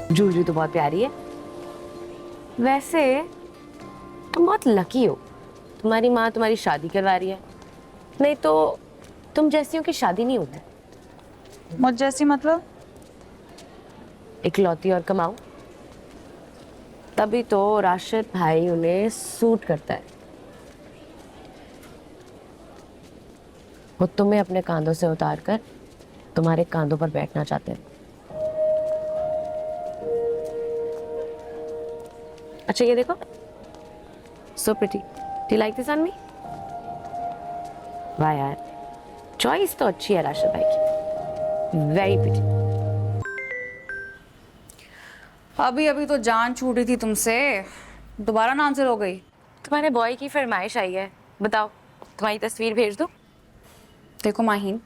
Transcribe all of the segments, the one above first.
Jewellery तो बहुत प्यारी है। वैसे तुम बहुत लकी हो, तुम्हारी माँ तुम्हारी शादी करवा रही है, नहीं तो तुम जैसियों की शादी नहीं होती। मुझ जैसी मतलब? इकलौती और कमाऊ, तभी तो राशिद भाई उन्हें सूट करता है। वो तुम्हें अपने कांधों से उतार कर तुम्हारे कांधों पर बैठना चाहते हैं। अच्छा ये देखो, so pretty, do you like this on me? वाह यार, चॉइस तो अच्छी है राशिद भाई की, वेरी प्रिटी। अभी अभी तो जान छूटी थी तुमसे, दोबारा नाम से रो गई। तुम्हारे बॉय की फरमाइश आई है, बताओ तुम्हारी तस्वीर भेज दो। देखो माहीन,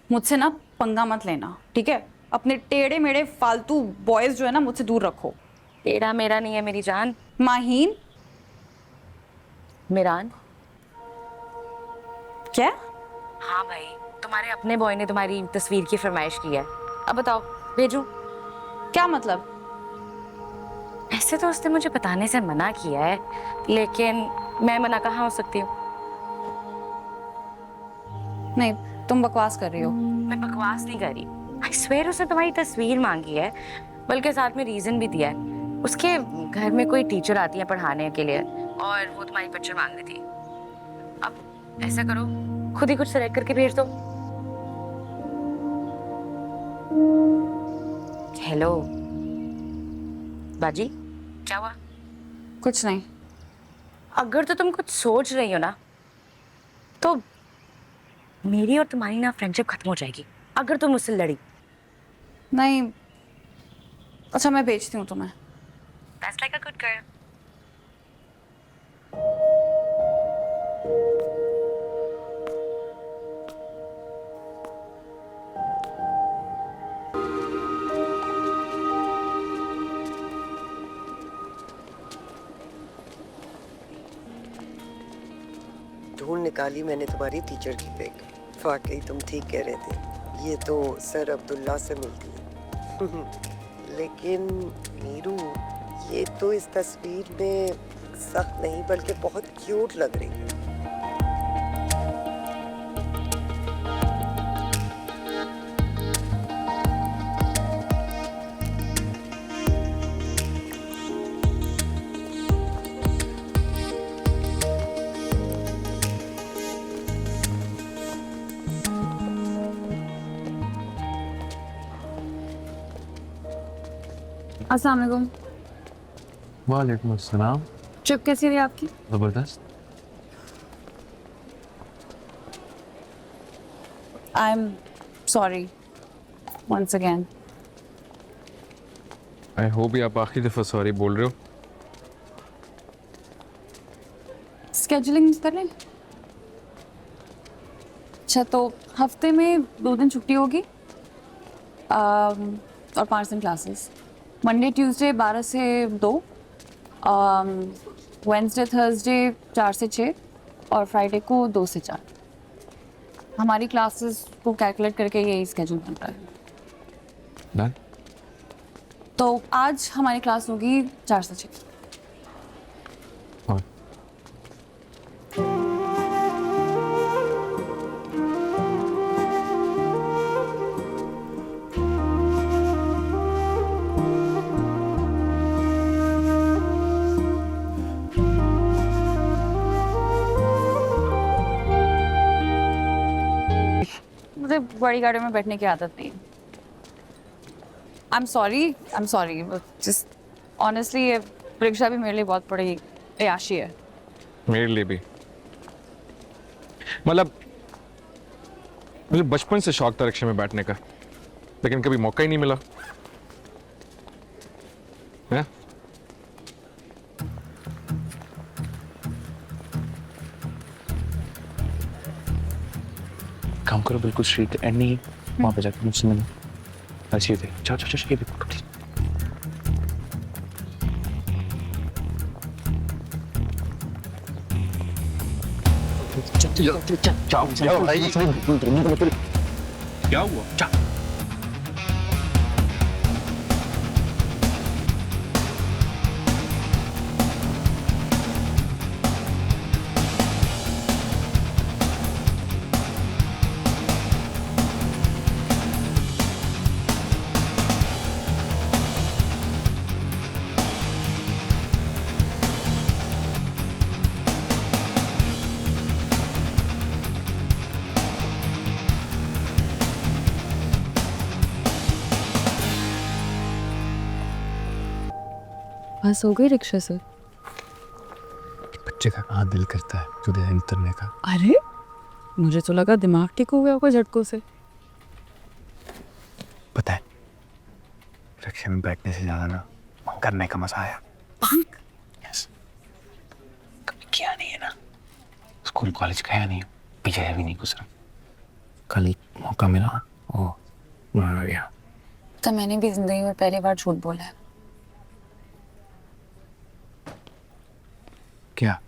मुझसे ना पंगा मत लेना, ठीक है? अपने टेढ़े मेढ़े फालतू बॉयज जो है ना मुझसे दूर रखो। टेढ़ा मेरा नहीं है मेरी जान। माहीन। मिरान। क्या? हाँ भाई, तुम्हारे अपने बॉय ने तुम्हारी तस्वीर की फरमाइश की है, अब बताओ भेजूं? क्या मतलब? ऐसे तो उसने मुझे बताने से मना किया है, लेकिन मैं मना कहाँ हो सकती हूँ? नहीं, तुम बकवास कर रही हो। मैं बकवास नहीं कर रही, आई स्वेयर उसने तुम्हारी तस्वीर मांगी है, बल्कि साथ में रीजन भी दिया है। उसके घर में कोई टीचर आती है पढ़ाने के लिए और वो तुम्हारी पिक्चर मांग रही थी। अब ऐसा करो, खुद ही कुछ सेलेक्ट करके भेज दो। हेलो बाजी, क्या हुआ? कुछ नहीं। अगर तो तुम कुछ सोच रही हो ना, तो मेरी और तुम्हारी ना फ्रेंडशिप खत्म हो जाएगी अगर तुम मुझसे लड़ी। नहीं, अच्छा मैं भेजती हूँ तुम्हें। That's like a good girl. ढूंढ निकाली मैंने तुम्हारी टीचर की पिक। वाकई तुम ठीक कह रहे थे, ये तो सर अब्दुल्ला से मिलती है। लेकिन नीरू, ये तो इस तस्वीर में सख्त नहीं बल्कि बहुत क्यूट लग रही है। अस्सलाम वालेकुम। वालेकुम अस्सलाम। ट्रिप कैसी रही आपकी? जबरदस्त। I am sorry once again. I hope ये आप आखिरी दफा सॉरी बोल रहे हो। स्केजुलिंग कर लें? अच्छा, तो हफ्ते में 2 दिन छुट्टी होगी और 5 दिन क्लासेस। मंडे ट्यूसडे 12 से 2, वेंसडे थर्सडे 4 से 6 और फ्राइडे को 2 से 4। हमारी क्लासेस को कैलकुलेट करके यही स्केड्यूल बन रहा है। डन। तो आज हमारी क्लास होगी 4 से 6। और मुझे बड़ी गाड़ियों में बैठने की आदत नहीं। आई एम सॉरी जस्ट ऑनेस्टली ये परीक्षा भी मेरे लिए बहुत बड़ी अयाशी है। मेरे लिए भी। मतलब मुझे बचपन से शौक था रिक्शे में बैठने का, लेकिन कभी मौका ही नहीं मिला है? काम करो, बिल्कुल स्ट्रीट एंड नहीं, वहां पे जाकर मुझसे मिलो। ऐसे ही थे। जाओ जाओ जाओ, ये देखो प्लीज। क्या हुआ? बस हो गई रिक्शा से। बच्चे का कहाँ दिल करता है तुझे उतरने का। अरे मुझे तो लगा दिमाग ठीक हो गया होगा झटकों से। पता है रिक्शे में बैठने से ज्यादा ना करने का मजा आया। यस, कभी किया नहीं है ना, स्कूल कॉलेज गया नहीं, पीछे भी नहीं गुजरा, कल मौका मिला ओ आ गया। तो मैंने भी जिंदगी में पहली बार झूठ बोला है। क्या?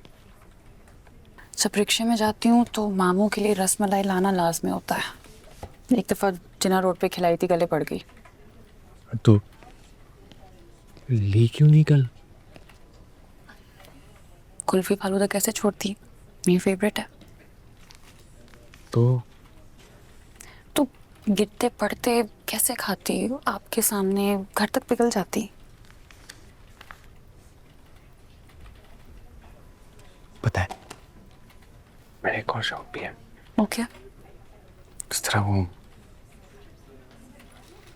जब रिक्शे में जाती हूँ तो मामू के लिए रसमलाई लाना लाजमी होता है। एक दफा जिना रोड पे खिलाई थी, गले पड़ गई। तो ली क्यों नहीं कल? कुल्फी फालूदा कैसे छोड़ती, मेरी फेवरेट है। तो गिरते पड़ते कैसे खाती, आपके सामने घर तक पिघल जाती। पता है मेरा एक और शौक भी है। ओके। इस तरह वो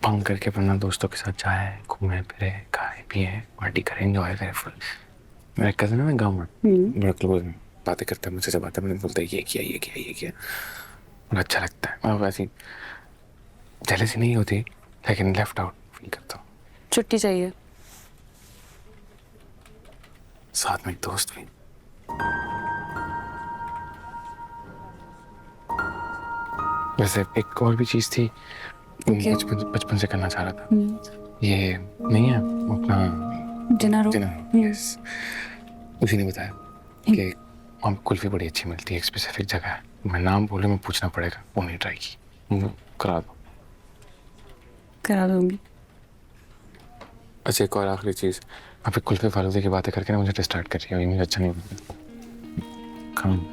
पंग करके अपना दोस्तों के साथ जाए, घूमे फिरे, खाए पिए, पार्टी करें, एंजॉय करें फुल। मेरा कजन है ना गाँव में, बड़ा क्लोज है, बातें करता है मुझसे, जब आता है मैंने बोलता है ये किया ये किया ये किया, बड़ा अच्छा लगता है। और वैसे जेलसी नहीं होती लेकिन लेफ्ट आउट फील करता हूँ। छुट्टी चाहिए। साथ में एक दोस्त भी। वैसे एक और भी चीज थी, Okay. बचपन से करना चाह रहा था। ये नहीं है अपना जिना रोड। यस, उसी ने बताया कि वहाँ पे कुल्फी बड़ी अच्छी मिलती है, एक स्पेसिफिक जगह है। मैं नाम बोले में पूछना पड़ेगा, वो नहीं ट्राई की, वो करा दो। करा दूंगी। अच्छा एक और आखिरी चीज, आप कुल्फी फालूदे की बातें करके ना मुझे डिस्ट्रैक्ट कर रही है, ये मुझे अच्छा नहीं लगता। Come on.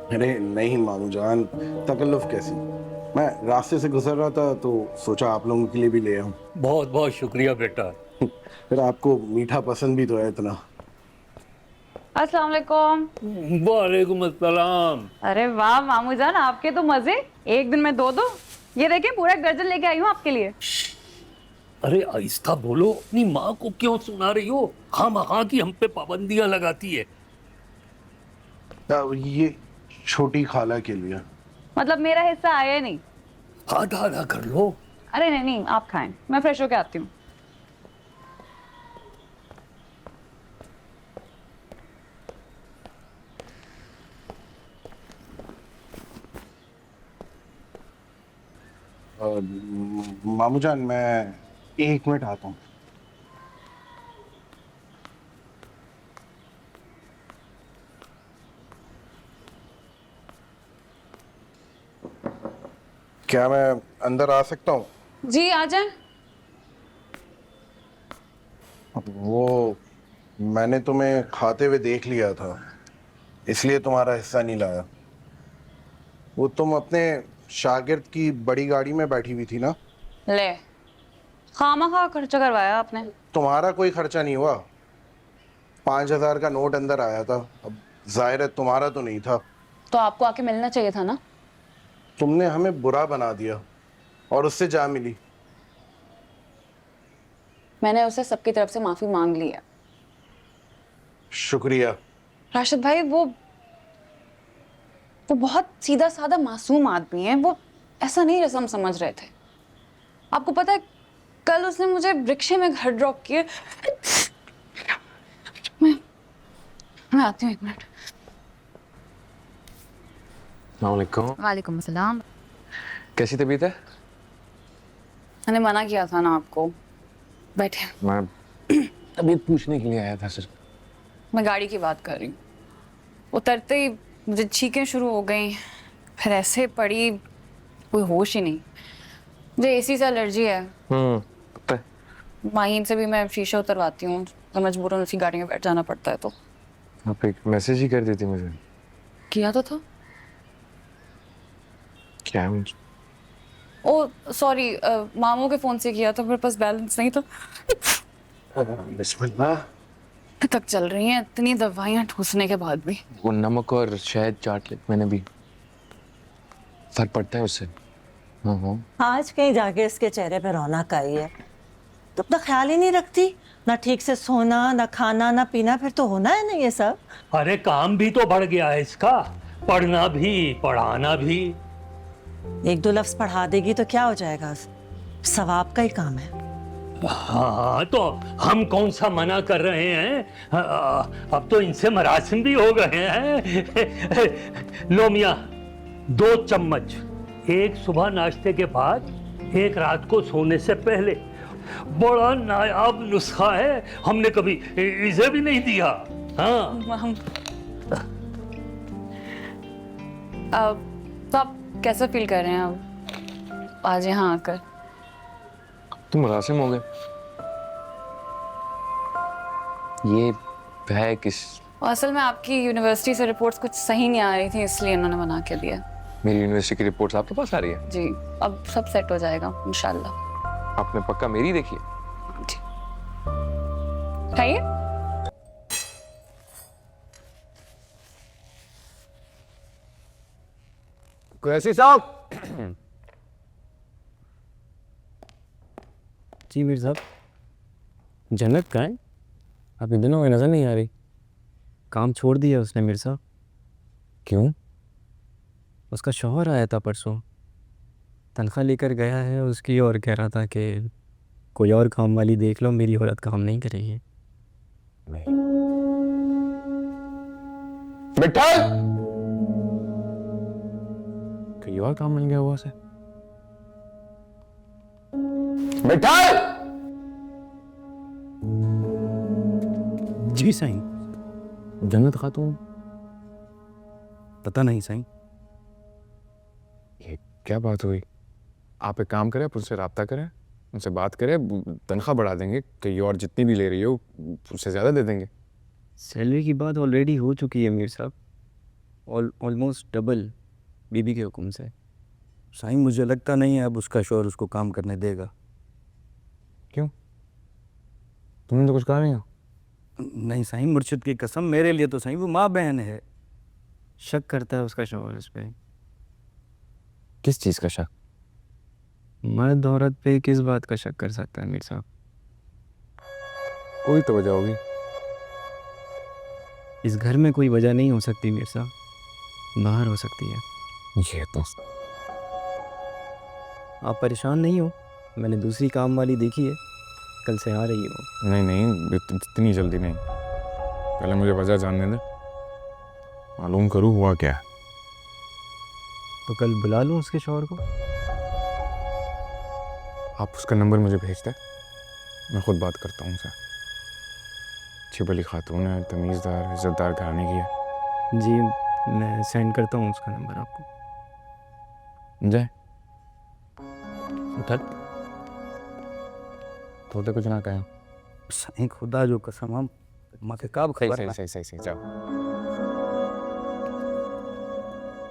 अरे नहीं मामू जान, तकल्लुफ कैसी। मैं रास्ते से गुजर रहा था तो सोचा आप लोगों के लिए भी ले आऊं। बहुत बहुत शुक्रिया बेटा। फिर आपको मीठा पसंद भी तो है इतना। अस्सलाम वालेकुम। वालेकुम अस्सलाम। अरे वाह मामू जान, आपके तो मजे, एक दिन में दो दो। ये देखिए पूरा एक दर्जन लेके आई हूँ आपके लिए। अरे आहिस्ता बोलो, अपनी माँ को क्यों सुना रही हो? खामखा की हम पे पाबंदियां लगाती है। ये छोटी खाला के लिए। मतलब मेरा हिस्सा आया नहीं। आधा आधा कर लो। अरे नहीं नहीं, आप खाएं, मैं फ्रेश होके आती हूँ। मामू जान मैं 1 मिनट आता हूँ। क्या मैं अंदर आ सकता हूँ? जी आ जाए। वो मैंने तुम्हें खाते हुए देख लिया था, इसलिए तुम्हारा हिस्सा नहीं लाया। वो तुम अपने शागिर्द की बड़ी गाड़ी में बैठी हुई थी ना? ले, खामखा खर्चा करवाया आपने। तुम्हारा कोई खर्चा नहीं हुआ। 5,000 का नोट अंदर आया था, अब जाहिर है तुम्हारा तो नहीं था। तो आपको आके मिलना चाहिए था ना। तुमने हमें बुरा बना दिया और उससे जा मिली। मैंने उससे सबकी तरफ से माफी मांग ली है। शुक्रिया। राशिद भाई वो बहुत सीधा साधा मासूम आदमी है, वो ऐसा नहीं रस्म समझ रहे थे। आपको पता है कल उसने मुझे रिक्शे में घर ड्रॉप किए, मैं मैं आती हूँ 1 मिनट। वालेकुम। वालेकुम अस्सलाम। कैसी तबीयत है? मैंने मना किया था ना आपको। बैठे। मैं तबीयत पूछने के लिए आया था सिर्फ। मैं गाड़ी की बात कर रही हूँ। उतरते ही मुझे छींकें शुरू हो गई, फिर ऐसे पड़ी, कोई होश ही नहीं। मुझे एसी से एलर्जी है। पता है। माहीन से भी मैं शीशा उतरवाती हूँ, तो मजबूरन उसी गाड़ी में बैठ जाना पड़ता है। तो आप एक मैसेज ही कर देती मुझे। किया तो था। क्या है मुझे? ओ सॉरी, मामू के फोन से किया था, मेरे पास बैलेंस नहीं था। बिस्मिल्लाह। तक चल रही हैं इतनी दवाइयाँ ठूसने के बाद भी। वो नमक और शहद चाट ले, मैंने भी। फर्क पड़ता है उससे। हाँ। आज कहीं जाके इसके चेहरे पे रौनक आई है। तो अपना ख्याल ही नहीं रखती, ना ठीक से सोना, ना खाना, ना पीना, फिर तो होना है ना ये सब। अरे काम भी तो बढ़ गया है इसका, पढ़ना भी पढ़ाना भी। 1-2 लफ्ज पढ़ा देगी तो क्या हो जाएगा, सवाब का ही काम है। हाँ तो हम कौन सा मना कर रहे हैं। अब तो इनसे मरासिम भी हो गए हैं। लो मियां, 2 चम्मच, एक सुबह नाश्ते के बाद, एक रात को सोने से पहले। बड़ा नायाब नुस्खा है, हमने कभी इसे भी नहीं दिया। हाँ हम तो आप कैसा फील कर रहे हैं अब आज यहाँ आकर? तुम मुरासिम हो गए। ये है किस? असल में आपकी यूनिवर्सिटी से रिपोर्ट्स कुछ सही नहीं आ रही थी, इसलिए इन्होंने मना कर दिया। मेरी यूनिवर्सिटी की रिपोर्ट्स आपके पास आ रही है? जी, अब सब सेट हो जाएगा इंशाल्लाह। आपने पक्का मेरी देखी है? जी, खाइए। कैसी साहब? जी मीर साहब, जन्नत कहाँ है? आप इन दिनों में नज़र नहीं आ रही। काम छोड़ दिया उसने मीर साहब। क्यों? उसका शौहर आया था परसों, तनख्वाह लेकर गया है उसकी, और कह रहा था कि कोई और काम वाली देख लो, मेरी औरत काम नहीं करेगी। मिठाई कोई और काम मिल गया हुआ से। मिठाई। जी साईं। जन्नत खातून? पता नहीं साईं। ये क्या बात हुई? आप एक काम करें, आप उनसे रब्ता करें, उनसे बात करें, तनख्वाह बढ़ा देंगे, कहीं और जितनी भी ले रही हो उससे ज़्यादा दे देंगे। सैलरी की बात ऑलरेडी हो चुकी है मीर साहब, ऑलमोस्ट डबल, बीबी के हुक्म से। साईं मुझे लगता नहीं है अब उसका शौहर उसको काम करने देगा। क्यों? तुमने तो कुछ कहा नहीं। नहीं साईं, मुर्शिद की कसम, मेरे लिए तो साईं वो माँ बहन है। शक करता है उसका शौहर उस पर। किस चीज़ का शक? मर्द औरत पे किस बात का शक कर सकता है मीर साहब? कोई तो वजह होगी। इस घर में कोई वजह नहीं हो सकती मीर साहब, बाहर हो सकती है। ये तो आप परेशान नहीं हो, मैंने दूसरी काम वाली देखी है, कल से आ रही हो। नहीं, इतनी जल्दी नहीं। पहले मुझे वजह जानने दे, मालूम करूँ हुआ क्या है। तो कल बुला लूँ उसके शौहर को? आप उसका नंबर मुझे भेज दें, मैं खुद बात करता हूँ उनसे। अच्छी भली खातून है, तमीज़दार, इज़्ज़तदार घराने की है। जी, मैं सेंड करता हूँ उसका नंबर आपको। जाए उठा। तो कुछ ना कहें। साईं खुदा जो कसम, हम माँ के काब सही खबर सही ना। सही सही सही जाओ।